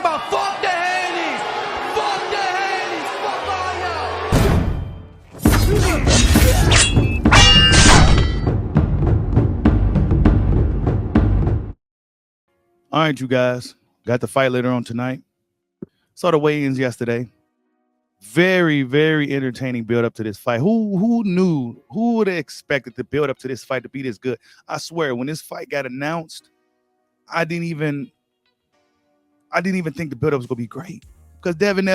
talking about. Fuck the Haneys. Fuck the Haneys. All right, you guys. Got the fight later on tonight. Saw the weigh-ins yesterday. Very, very entertaining build up to this fight. Who knew? Who would have expected the build up to this fight to be this good? I swear, when this fight got announced, I didn't even think the build up was gonna be great because Devin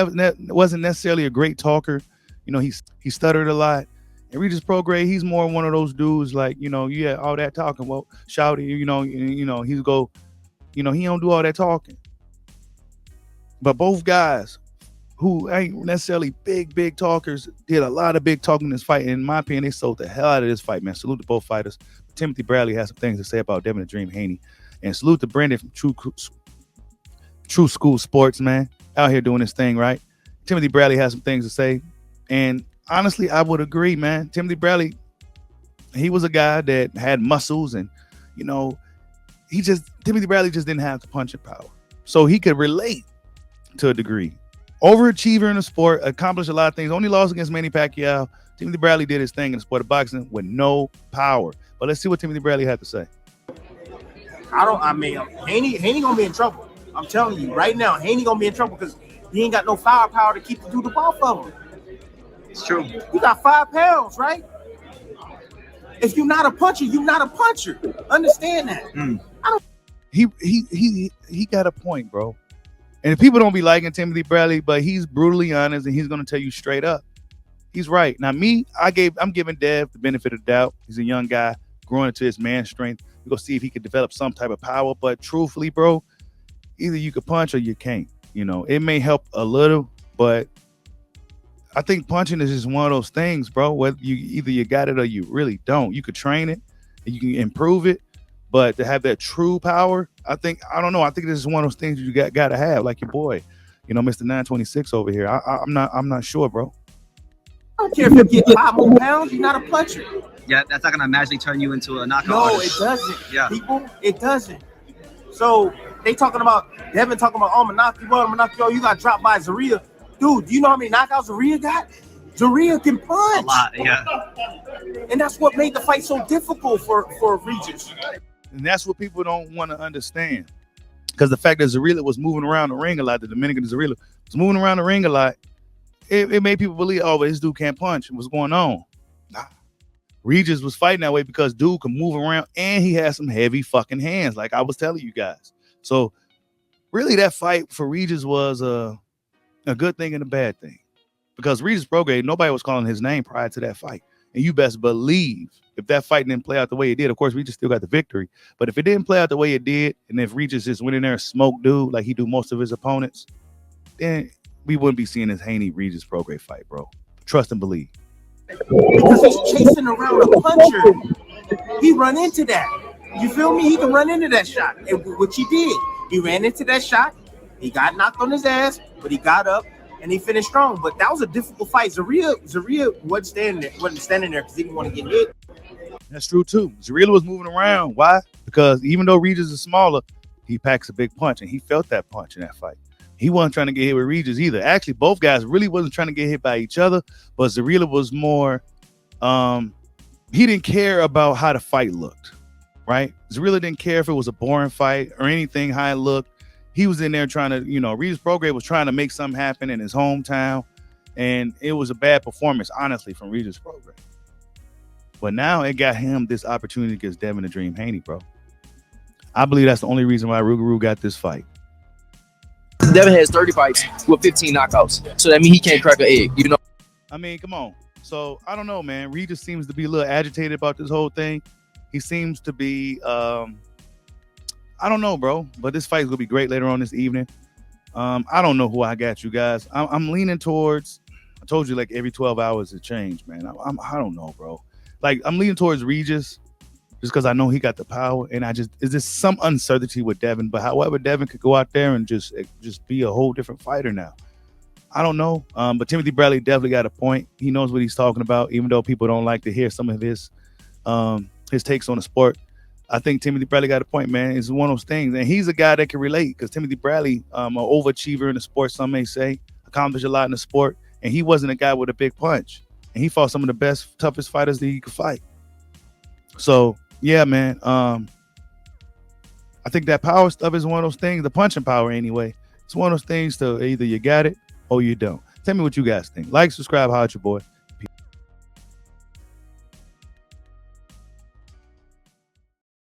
wasn't necessarily a great talker. You know, he stuttered a lot. And Regis Prograis, he's more one of those dudes like, yeah, all that talking, well, shout it, he's go, he don't do all that talking. But both guys who ain't necessarily big talkers did a lot of big talking in this fight. And in my opinion, they sold the hell out of this fight, man. Salute to both fighters. Timothy Bradley has some things to say about Devin the Dream Haney. And salute to Brendan from True School Sports, man. Out here doing this thing, right? Timothy Bradley has some things to say. And honestly, I would agree, man. Timothy Bradley, he was a guy that had muscles and, Timothy Bradley just didn't have the punching power. So he could relate to a degree. Overachiever in the sport, accomplished a lot of things. Only lost against Manny Pacquiao. Timothy Bradley did his thing in the sport of boxing with no power. But let's see what Timothy Bradley had to say. Haney gonna be in trouble. I'm telling you right now, Haney gonna be in trouble because he ain't got no firepower to keep the dude above him. It's true. You got 5 pounds, right? If you're not a puncher, you're not a puncher. Understand that. He got a point, bro. And people don't be liking Timothy Bradley, but he's brutally honest and he's gonna tell you straight up. He's right. Now I'm giving Dev the benefit of the doubt. He's a young guy growing into his man strength. We're gonna see if he can develop some type of power. But truthfully, bro, either you can punch or you can't. It may help a little, but I think punching is just one of those things, bro. Whether you got it or you really don't. You could train it and you can improve it, but to have that true power, I think this is one of those things you got to have, like your boy, Mr. 926 over here. I'm not sure, bro. I don't care if you get 5 more pounds, you're not a puncher. Yeah, that's not gonna magically turn you into a knockout. No, artist. It doesn't. Yeah, people, it doesn't. So they talking about Devin talking about, I'm gonna knock you out. You got dropped by Zaria. Dude, do you know how many knockouts Zaria got? Zaria can punch. A lot, yeah. And that's what made the fight so difficult for Regis. And that's what people don't want to understand. Because the fact that Zaria was moving around the ring a lot, the Dominican Zaria was moving around the ring a lot, it made people believe, oh, but this dude can't punch. What's going on? Nah. Regis was fighting that way because dude can move around and he has some heavy fucking hands, like I was telling you guys. So really that fight for Regis was a good thing and a bad thing. Because Regis Prograis, nobody was calling his name prior to that fight. And you best believe if that fight didn't play out the way it did, of course, Regis still got the victory. But if it didn't play out the way it did, and if Regis just went in there and smoked dude like he do most of his opponents, then we wouldn't be seeing this Haney-Regis Prograis fight, bro. Trust and believe. Because he's chasing around a puncher. He run into that. You feel me? He can run into that shot, which he did. He ran into that shot. He got knocked on his ass, but he got up and he finished strong. But that was a difficult fight. Zaria wasn't standing there because he didn't want to get hit. That's true too. Zaria was moving around. Why? Because even though Regis is smaller, he packs a big punch, and he felt that punch in that fight. He wasn't trying to get hit with Regis either. Actually, both guys really wasn't trying to get hit by each other, but Zaria was more, he didn't care about how the fight looked, right? Zaria didn't care if it was a boring fight or anything, how it looked. He was in there trying to, Regis Prograis was trying to make something happen in his hometown, and it was a bad performance, honestly, from Regis Prograis. But now it got him this opportunity against Devin the Dream Haney, bro. I believe that's the only reason why Rougarou got this fight. Devin has 30 fights with 15 knockouts. So that means he can't crack an egg, I mean, come on. So, I don't know, man. Regis seems to be a little agitated about this whole thing. He seems to be, I don't know, bro. But this fight's going to be great later on this evening. I don't know who I got, you guys. I'm leaning towards, I told you, like, every 12 hours it changed, man. I don't know, bro. Like, I'm leaning towards Regis just because I know he got the power, and is there some uncertainty with Devin? But however, Devin could go out there and just be a whole different fighter now. I don't know. But Timothy Bradley definitely got a point. He knows what he's talking about, even though people don't like to hear some of his takes on the sport. I think Timothy Bradley got a point, man. It's one of those things, and he's a guy that can relate because Timothy Bradley, an overachiever in the sport, some may say, accomplished a lot in the sport, and he wasn't a guy with a big punch, and he fought some of the best, toughest fighters that he could fight. So yeah, man. I think that power stuff is one of those things. The punching power, anyway. It's one of those things to either you got it or you don't. Tell me what you guys think. Like, subscribe, holler at your boy.